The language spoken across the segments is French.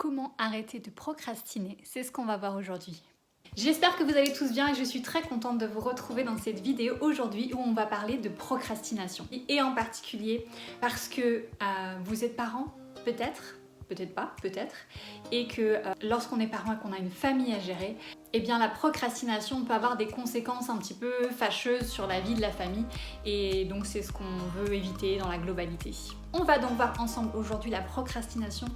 Comment arrêter de procrastiner? C'est ce qu'on va voir aujourd'hui. J'espère que vous allez tous bien et je suis très contente de vous retrouver dans cette vidéo aujourd'hui où on va parler de procrastination. Et en particulier parce que vous êtes parents, peut-être, peut-être pas, peut-être, et que lorsqu'on est parent et qu'on a une famille à gérer, eh bien la procrastination peut avoir des conséquences un petit peu fâcheuses sur la vie de la famille et donc c'est ce qu'on veut éviter dans la globalité. On va donc voir ensemble aujourd'hui la procrastination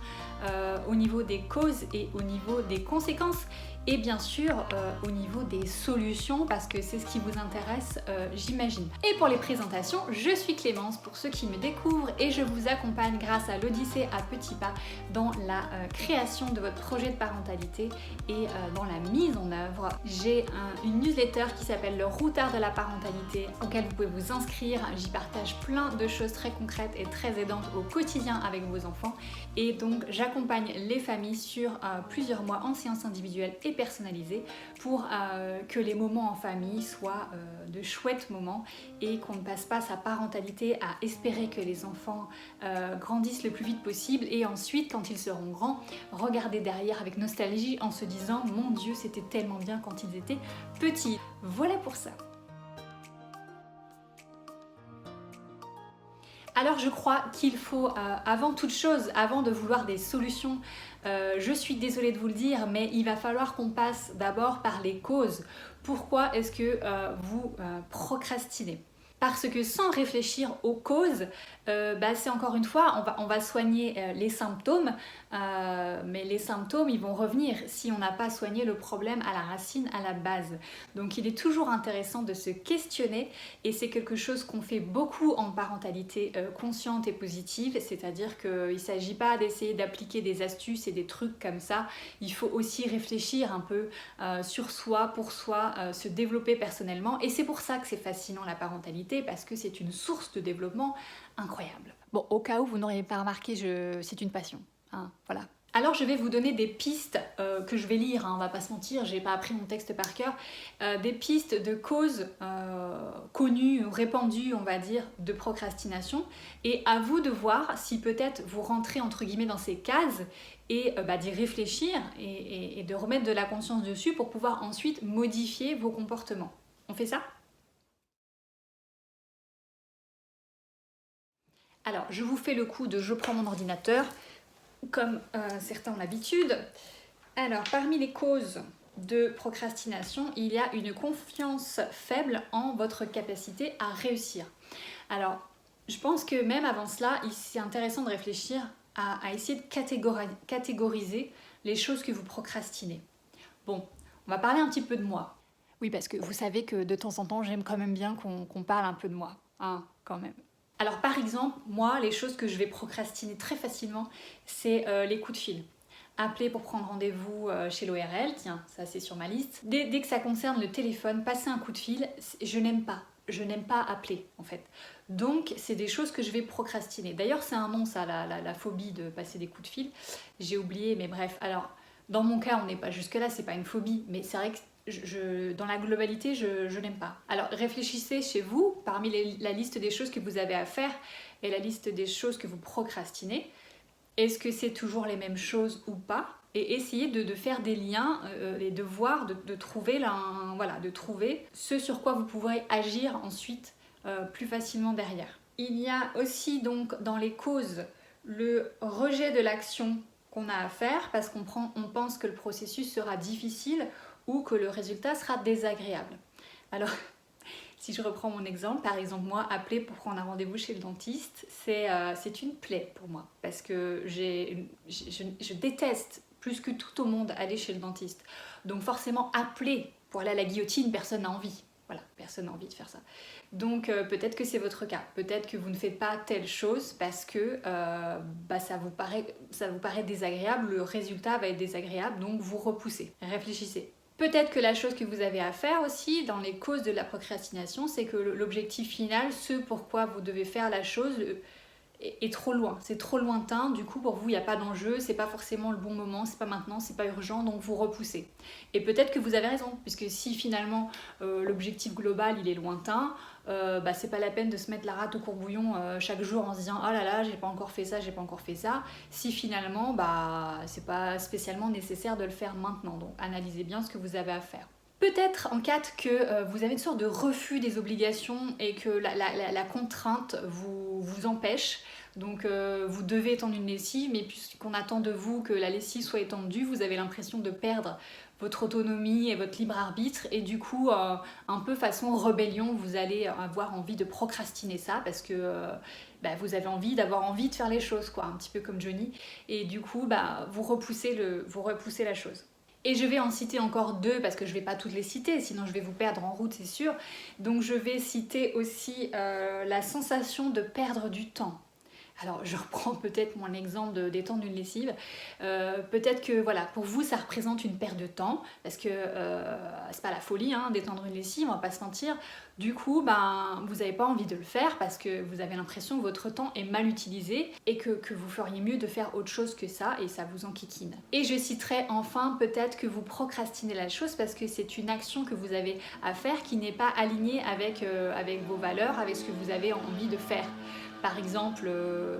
au niveau des causes et au niveau des conséquences et bien sûr au niveau des solutions parce que c'est ce qui vous intéresse j'imagine. Et pour les présentations, je suis Clémence pour ceux qui me découvrent et je vous accompagne grâce à l'Odyssée à petits pas dans la création de votre projet de parentalité et dans la mise en œuvre. J'ai une newsletter qui s'appelle le routard de la parentalité auquel vous pouvez vous inscrire. J'y partage plein de choses très concrètes et très aidantes au quotidien avec vos enfants et donc j'accompagne les familles sur plusieurs mois en séance individuelle et personnalisée pour que les moments en famille soient de chouettes moments et qu'on ne passe pas sa parentalité à espérer que les enfants grandissent le plus vite possible et ensuite quand ils seront grands regarder derrière avec nostalgie en se disant mon Dieu c'était tellement bien quand ils étaient petits. Voilà pour ça. Alors je crois qu'il faut, avant toute chose, avant de vouloir des solutions, je suis désolée de vous le dire, mais il va falloir qu'on passe d'abord par les causes. Pourquoi est-ce que vous procrastinez ? Parce que sans réfléchir aux causes, c'est encore une fois, on va soigner les symptômes, mais les symptômes ils vont revenir si on n'a pas soigné le problème à la racine, à la base. Donc il est toujours intéressant de se questionner et c'est quelque chose qu'on fait beaucoup en parentalité consciente et positive, c'est-à-dire qu'il ne s'agit pas d'essayer d'appliquer des astuces et des trucs comme ça, il faut aussi réfléchir un peu sur soi, pour soi, se développer personnellement et c'est pour ça que c'est fascinant la parentalité parce que c'est une source de développement incroyable. Bon, au cas où vous n'auriez pas remarqué, c'est une passion, hein, voilà. Alors je vais vous donner des pistes que je vais lire, hein, on va pas se mentir, j'ai pas appris mon texte par cœur, des pistes de causes connues, répandues on va dire, de procrastination et à vous de voir si peut-être vous rentrez entre guillemets dans ces cases et d'y réfléchir et de remettre de la conscience dessus pour pouvoir ensuite modifier vos comportements. On fait ça ? Alors, je vous fais le coup de je prends mon ordinateur, comme certains ont l'habitude. Alors, parmi les causes de procrastination, il y a une confiance faible en votre capacité à réussir. Alors, je pense que même avant cela, c'est intéressant de réfléchir à essayer de catégoriser les choses que vous procrastinez. Bon, on va parler un petit peu de moi. Oui, parce que vous savez que de temps en temps, j'aime quand même bien qu'on parle un peu de moi, hein, quand même. Alors par exemple, moi, les choses que je vais procrastiner très facilement, c'est les coups de fil. Appeler pour prendre rendez-vous chez l'ORL, tiens, ça c'est sur ma liste. Dès que ça concerne le téléphone, passer un coup de fil, je n'aime pas. Je n'aime pas appeler en fait. Donc c'est des choses que je vais procrastiner. D'ailleurs c'est un nom ça, la phobie de passer des coups de fil. J'ai oublié, mais bref. Alors dans mon cas on n'est pas jusque là, c'est pas une phobie, mais c'est vrai que dans la globalité, je n'aime pas. Alors réfléchissez chez vous, parmi la liste des choses que vous avez à faire et la liste des choses que vous procrastinez, est-ce que c'est toujours les mêmes choses ou pas ? Et essayez de faire des liens et de voir, de trouver de trouver ce sur quoi vous pourrez agir ensuite plus facilement derrière. Il y a aussi donc dans les causes le rejet de l'action qu'on a à faire parce qu'on pense que le processus sera difficile ou que le résultat sera désagréable. Alors, si je reprends mon exemple, par exemple moi, appeler pour prendre un rendez-vous chez le dentiste, c'est une plaie pour moi parce que je déteste plus que tout au monde aller chez le dentiste. Donc forcément, appeler pour aller à la guillotine, personne n'a envie. Voilà, personne n'a envie de faire ça. Donc peut-être que c'est votre cas. Peut-être que vous ne faites pas telle chose parce que ça vous paraît désagréable, le résultat va être désagréable, donc vous repoussez. Réfléchissez. Peut-être que la chose que vous avez à faire aussi dans les causes de la procrastination, c'est que l'objectif final, ce pourquoi vous devez faire la chose, est trop loin. C'est trop lointain, du coup pour vous il n'y a pas d'enjeu, c'est pas forcément le bon moment, c'est pas maintenant, c'est pas urgent, donc vous repoussez. Et peut-être que vous avez raison, puisque si finalement l'objectif global il est lointain, c'est pas la peine de se mettre la rate au courbouillon chaque jour en se disant oh là là j'ai pas encore fait ça, j'ai pas encore fait ça, si finalement c'est pas spécialement nécessaire de le faire maintenant. Donc analysez bien ce que vous avez à faire. Peut-être en cas que vous avez une sorte de refus des obligations et que la contrainte vous empêche, donc vous devez étendre une lessive, mais puisqu'on attend de vous que la lessive soit étendue, vous avez l'impression de perdre votre autonomie et votre libre arbitre, et du coup un peu façon rébellion, vous allez avoir envie de procrastiner ça parce que vous avez d'avoir envie de faire les choses, quoi, un petit peu comme Johnny, et du coup vous repoussez la chose. Et je vais en citer encore deux parce que je ne vais pas toutes les citer, sinon je vais vous perdre en route, c'est sûr. Donc je vais citer aussi la sensation de perdre du temps. Alors je reprends peut-être mon exemple d'étendre une lessive. Peut-être que voilà, pour vous ça représente une perte de temps, parce que c'est pas la folie d'étendre une lessive, on va pas se mentir. Du coup, vous n'avez pas envie de le faire parce que vous avez l'impression que votre temps est mal utilisé et que vous feriez mieux de faire autre chose que ça, et ça vous enquiquine. Et je citerai enfin peut-être que vous procrastinez la chose parce que c'est une action que vous avez à faire qui n'est pas alignée avec vos valeurs, avec ce que vous avez envie de faire. Par exemple,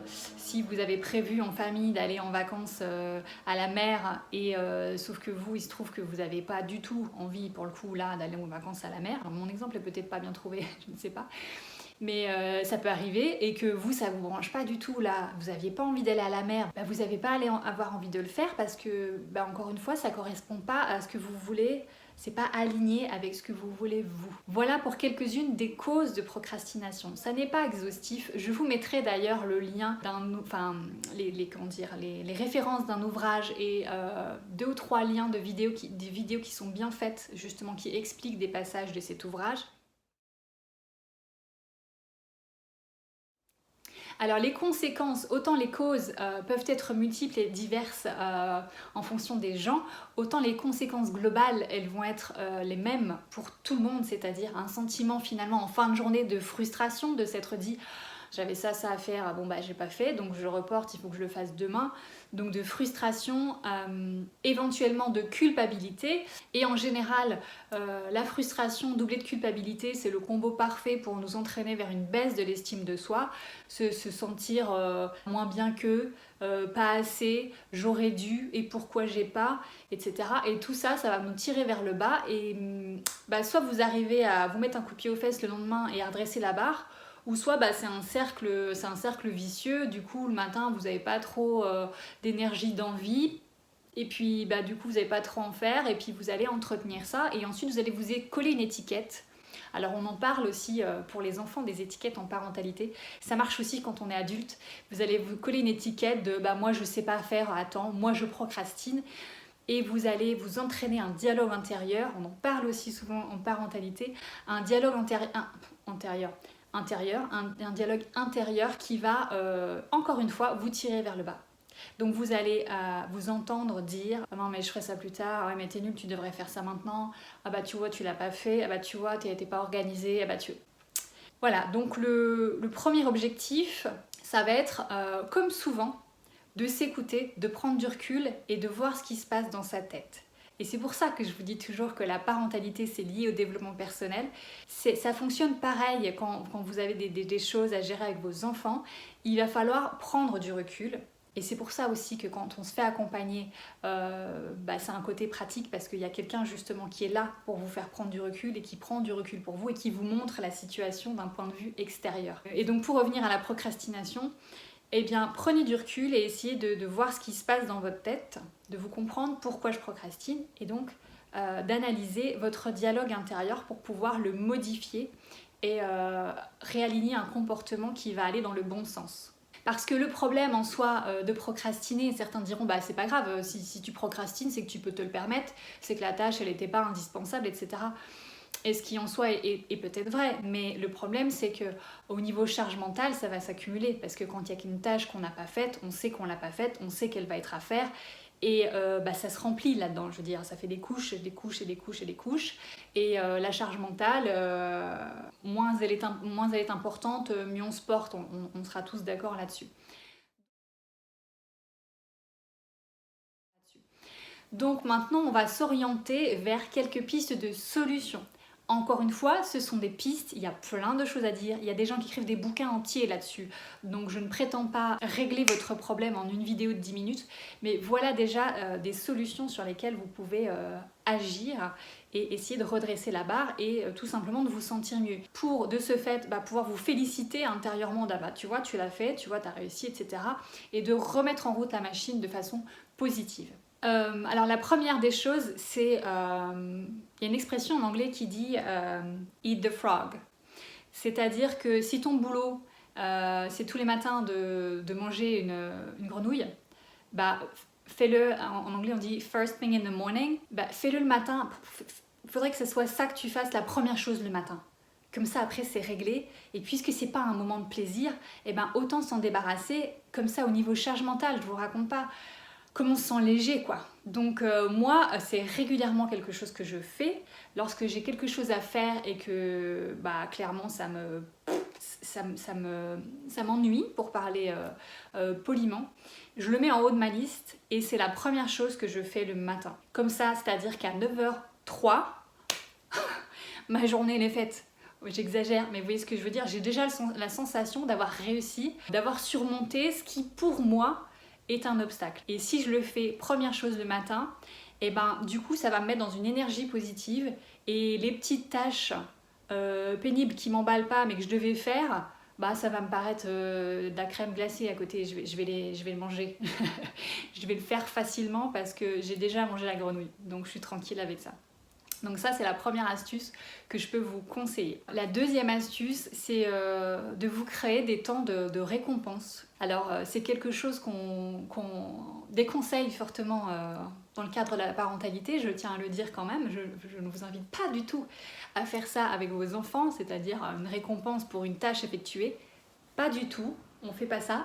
si vous avez prévu en famille d'aller en vacances à la mer, et sauf que vous, il se trouve que vous n'avez pas du tout envie, pour le coup, là, d'aller en vacances à la mer. Alors, mon exemple est peut-être pas bien trouvé, je ne sais pas. Mais ça peut arriver, et que vous, ça vous branche pas du tout, là, vous n'aviez pas envie d'aller à la mer, vous n'avez pas avoir envie de le faire parce que, encore une fois, ça correspond pas à ce que vous voulez. C'est pas aligné avec ce que vous voulez vous. Voilà pour quelques-unes des causes de procrastination. Ça n'est pas exhaustif. Je vous mettrai d'ailleurs le lien les références d'un ouvrage et 2 ou 3 liens des vidéos qui sont bien faites, justement, qui expliquent des passages de cet ouvrage. Alors les conséquences, autant les causes peuvent être multiples et diverses en fonction des gens, autant les conséquences globales, elles vont être les mêmes pour tout le monde, c'est-à-dire un sentiment finalement en fin de journée de frustration, de s'être dit j'avais ça à faire, j'ai pas fait, donc je reporte, il faut que je le fasse demain. Donc de frustration, éventuellement de culpabilité. Et en général, la frustration doublée de culpabilité, c'est le combo parfait pour nous entraîner vers une baisse de l'estime de soi, se sentir moins bien que, pas assez, j'aurais dû, et pourquoi j'ai pas, etc. Et tout ça, ça va nous tirer vers le bas, et soit vous arrivez à vous mettre un coup de pied aux fesses le lendemain et à redresser la barre, ou soit c'est un cercle vicieux. Du coup le matin vous n'avez pas trop d'énergie, d'envie, et puis du coup vous n'avez pas trop en faire, et puis vous allez entretenir ça, et ensuite vous allez vous coller une étiquette. Alors on en parle aussi pour les enfants, des étiquettes en parentalité. Ça marche aussi quand on est adulte. Vous allez vous coller une étiquette de moi je sais pas faire à temps, moi je procrastine. Et vous allez vous entraîner un dialogue intérieur. On en parle aussi souvent en parentalité. Un dialogue un dialogue intérieur qui va, encore une fois, vous tirer vers le bas. Donc vous allez vous entendre dire « Non mais je ferai ça plus tard, ouais mais t'es nul, tu devrais faire ça maintenant, ah tu vois tu l'as pas fait, ah tu vois t'es pas organisé, tu... » Voilà, donc le premier objectif, ça va être, comme souvent, de s'écouter, de prendre du recul et de voir ce qui se passe dans sa tête. Et c'est pour ça que je vous dis toujours que la parentalité, c'est lié au développement personnel. Ça fonctionne pareil quand vous avez des choses à gérer avec vos enfants. Il va falloir prendre du recul. Et c'est pour ça aussi que quand on se fait accompagner, c'est un côté pratique parce qu'il y a quelqu'un justement qui est là pour vous faire prendre du recul et qui prend du recul pour vous et qui vous montre la situation d'un point de vue extérieur. Et donc pour revenir à la procrastination, eh bien, prenez du recul et essayez de voir ce qui se passe dans votre tête, de vous comprendre pourquoi je procrastine, et donc d'analyser votre dialogue intérieur pour pouvoir le modifier et réaligner un comportement qui va aller dans le bon sens. Parce que le problème en soi de procrastiner, certains diront c'est pas grave, si tu procrastines, c'est que tu peux te le permettre, c'est que la tâche elle n'était pas indispensable, etc. Et ce qui en soi est peut-être vrai, mais le problème c'est que au niveau charge mentale, ça va s'accumuler parce que quand il y a qu'une tâche qu'on n'a pas faite, on sait qu'on l'a pas faite, on sait qu'elle va être à faire, et ça se remplit là-dedans. Je veux dire, ça fait des couches, des couches et des couches et des couches, et la charge mentale, moins elle est importante, mieux on se porte. On sera tous d'accord là-dessus. Donc maintenant, on va s'orienter vers quelques pistes de solutions. Encore une fois, ce sont des pistes, il y a plein de choses à dire, il y a des gens qui écrivent des bouquins entiers là-dessus, donc je ne prétends pas régler votre problème en une vidéo de 10 minutes, mais voilà déjà des solutions sur lesquelles vous pouvez agir et essayer de redresser la barre et tout simplement de vous sentir mieux. Pour de ce fait pouvoir vous féliciter intérieurement, tu vois, tu l'as fait, tu vois, tu as réussi, etc. Et de remettre en route la machine de façon positive. Alors la première des choses, c'est, il y a une expression en anglais qui dit eat the frog. C'est-à-dire que si ton boulot, c'est tous les matins de manger une grenouille, fais-le, en anglais on dit first thing in the morning, fais-le le matin. Il faudrait que ce soit ça que tu fasses la première chose le matin. Comme ça après c'est réglé, et puisque c'est pas un moment de plaisir, autant s'en débarrasser, comme ça au niveau charge mentale, je vous raconte pas comment on se sent léger quoi. Donc moi c'est régulièrement quelque chose que je fais lorsque j'ai quelque chose à faire et que clairement ça m'ennuie pour parler poliment. Je le mets en haut de ma liste et c'est la première chose que je fais le matin. Comme ça, c'est-à-dire qu'à 9h03, ma journée elle est faite. J'exagère, mais vous voyez ce que je veux dire, j'ai déjà la sensation d'avoir réussi, d'avoir surmonté ce qui pour moi est un obstacle. Et si je le fais première chose le matin, du coup ça va me mettre dans une énergie positive et les petites tâches pénibles qui m'emballent pas mais que je devais faire, ça va me paraître de la crème glacée à côté, je vais le manger. Je vais le faire facilement parce que j'ai déjà mangé la grenouille, donc je suis tranquille avec ça. Donc ça c'est la première astuce que je peux vous conseiller. La deuxième astuce c'est de vous créer des temps de récompense. Alors c'est quelque chose qu'on déconseille fortement dans le cadre de la parentalité, je tiens à le dire quand même, je ne vous invite pas du tout à faire ça avec vos enfants, c'est-à-dire une récompense pour une tâche effectuée, pas du tout. On fait pas ça,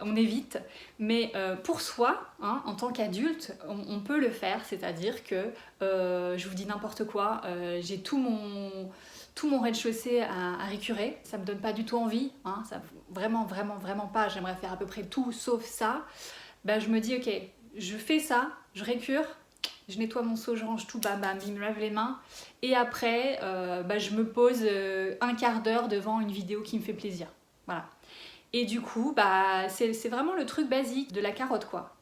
on évite, mais pour soi, en tant qu'adulte, on peut le faire, c'est-à-dire que, je vous dis n'importe quoi, j'ai tout mon rez-de-chaussée à récurer, ça me donne pas du tout envie, ça, vraiment pas, j'aimerais faire à peu près tout sauf ça, je me dis ok, je fais ça, je récure, je nettoie mon seau, je range tout, je me lave les mains, et après, je me pose un quart d'heure devant une vidéo qui me fait plaisir, voilà. Et du coup, c'est vraiment le truc basique de la carotte quoi.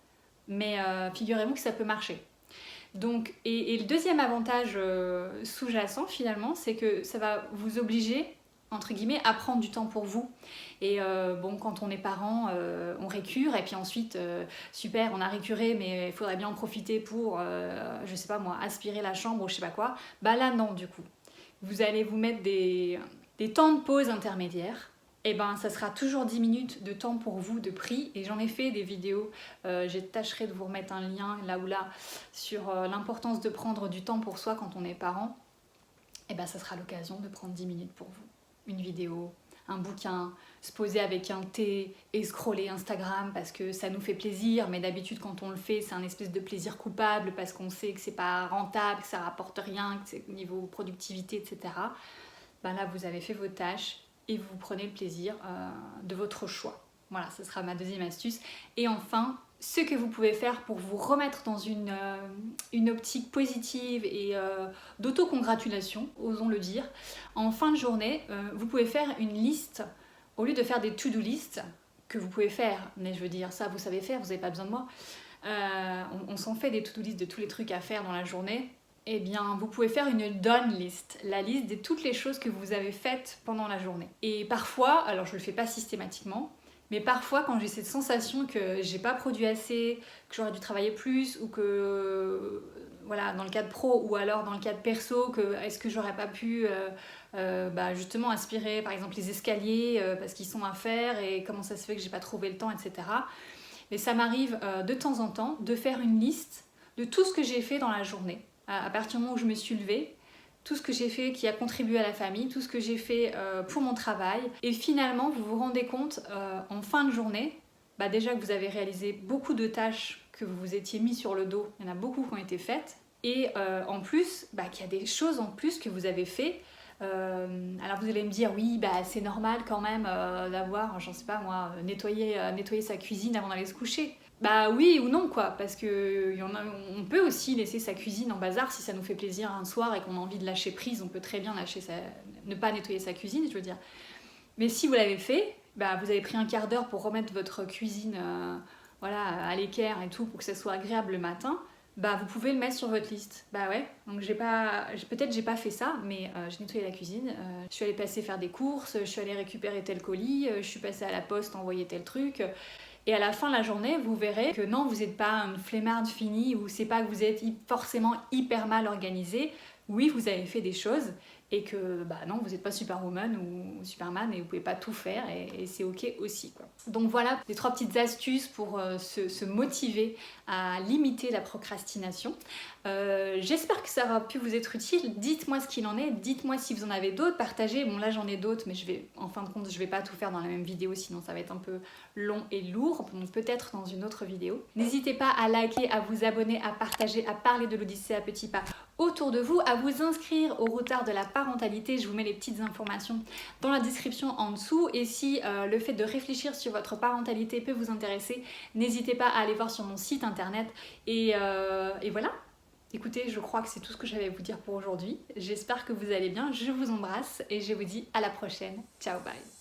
Mais figurez-vous que ça peut marcher. Donc, et le deuxième avantage sous-jacent finalement, c'est que ça va vous obliger, entre guillemets, à prendre du temps pour vous. Et quand on est parent, on récure et puis ensuite, super, on a récuré, mais il faudrait bien en profiter pour, je sais pas moi, aspirer la chambre ou je sais pas quoi. Là non du coup. Vous allez vous mettre des temps de pause intermédiaires. Ça sera toujours 10 minutes de temps pour vous de pris et j'en ai fait des vidéos, je tâcherai de vous remettre un lien là ou là sur l'importance de prendre du temps pour soi quand on est parent. Ça sera l'occasion de prendre 10 minutes pour vous. Une vidéo, un bouquin, se poser avec un thé et scroller Instagram parce que ça nous fait plaisir, mais d'habitude quand on le fait c'est un espèce de plaisir coupable parce qu'on sait que c'est pas rentable, que ça rapporte rien, que c'est au niveau productivité, etc. Là vous avez fait vos tâches et vous prenez le plaisir de votre choix. Voilà, ce sera ma deuxième astuce. Et enfin, ce que vous pouvez faire pour vous remettre dans une optique positive et d'autocongratulation, osons le dire, en fin de journée, vous pouvez faire une liste, au lieu de faire des to-do list, que vous pouvez faire, mais je veux dire, ça vous savez faire, vous n'avez pas besoin de moi, on s'en fait des to-do list de tous les trucs à faire dans la journée. Vous pouvez faire une done list, la liste de toutes les choses que vous avez faites pendant la journée. Et parfois, alors je le fais pas systématiquement, mais parfois quand j'ai cette sensation que j'ai pas produit assez, que j'aurais dû travailler plus, ou que, voilà, dans le cadre pro ou alors dans le cadre perso, est-ce que j'aurais pas pu justement aspirer par exemple les escaliers parce qu'ils sont à faire et comment ça se fait que j'ai pas trouvé le temps, etc. Mais ça m'arrive de temps en temps de faire une liste de tout ce que j'ai fait dans la journée. À partir du moment où je me suis levée, tout ce que j'ai fait qui a contribué à la famille, tout ce que j'ai fait pour mon travail. Et finalement, vous vous rendez compte en fin de journée, déjà que vous avez réalisé beaucoup de tâches que vous vous étiez mis sur le dos. Il y en a beaucoup qui ont été faites. Et en plus, qu'il y a des choses en plus que vous avez fait. Alors vous allez me dire, oui, c'est normal quand même d'avoir, j'en sais pas moi, nettoyer sa cuisine avant d'aller se coucher. Bah oui ou non quoi, parce que on peut aussi laisser sa cuisine en bazar si ça nous fait plaisir un soir et qu'on a envie de lâcher prise, on peut très bien ne pas nettoyer sa cuisine, je veux dire. Mais si vous l'avez fait, bah vous avez pris un quart d'heure pour remettre votre cuisine voilà, à l'équerre et tout pour que ça soit agréable le matin, bah vous pouvez le mettre sur votre liste. Bah ouais, donc peut-être j'ai pas fait ça, mais j'ai nettoyé la cuisine, je suis allée passer faire des courses, je suis allée récupérer tel colis, je suis passée à la poste envoyer tel truc. Et à la fin de la journée, vous verrez que non, vous n'êtes pas une flemmarde finie ou c'est pas que vous êtes forcément hyper mal organisé. Oui, vous avez fait des choses et que bah non, vous n'êtes pas Superwoman ou Superman et vous pouvez pas tout faire et c'est ok aussi quoi. Donc voilà les 3 petites astuces pour se motiver à limiter la procrastination. J'espère que ça aura pu vous être utile. Dites-moi ce qu'il en est, dites-moi si vous en avez d'autres, partagez. Bon là j'en ai d'autres, mais en fin de compte je vais pas tout faire dans la même vidéo, sinon ça va être un peu long et lourd, donc peut-être dans une autre vidéo. N'hésitez pas à liker, à vous abonner, à partager, à parler de l'Odyssée à petits pas autour de vous, à vous inscrire au routard de la parentalité. Je vous mets les petites informations dans la description en dessous. Et si le fait de réfléchir sur votre parentalité peut vous intéresser, n'hésitez pas à aller voir sur mon site internet. Et voilà. Écoutez, je crois que c'est tout ce que j'avais à vous dire pour aujourd'hui. J'espère que vous allez bien, je vous embrasse et je vous dis à la prochaine. Ciao, bye.